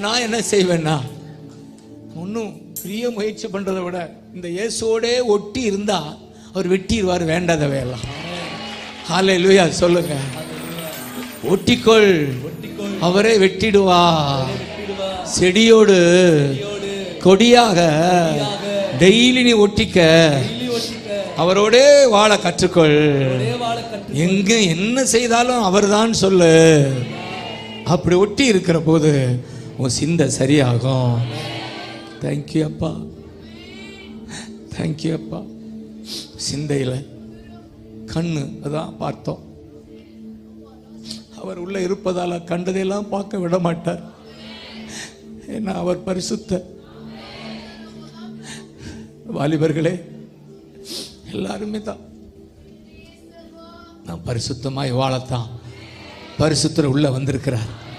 நான் என்ன செய்வேன்னா, ஒன்றும் பெரிய முயற்சி பண்றதை விட இந்த இயேசுவோடே ஒட்டி இருந்தா அவர் வெட்டிடுவார் வேண்டாதவையெல்லாம். ஹல்லேலூயா சொல்லுங்க. ஒட்டிக்கொள், அவரே வெட்டிடுவார். செடியோடு கொடியாக டெய்லி நீ ஒட்டிக்க, அவரோடே வாழ கற்றுக்கொள். எங்க என்ன செய்தாலும் அவர்தான் சொல்லு. அப்படி ஒட்டி இருக்கிற போது உன் சிந்தை சரியாகும். தேங்க்யூ அப்பா, தேங்க்யூ அப்பா. சிந்தையில் கண்ணு அதான் பார்த்தோம். அவர் உள்ள இருப்பதால கண்டதையெல்லாம் பார்க்க விட மாட்டார். ஏன்னா அவர் பரிசுத்த. வாலிபர்களே எல்லாருமே தான் நான் பரிசுத்தமாய் வாழத்தான் பரிசுத்தர் உள்ள வந்திருக்கிறார்.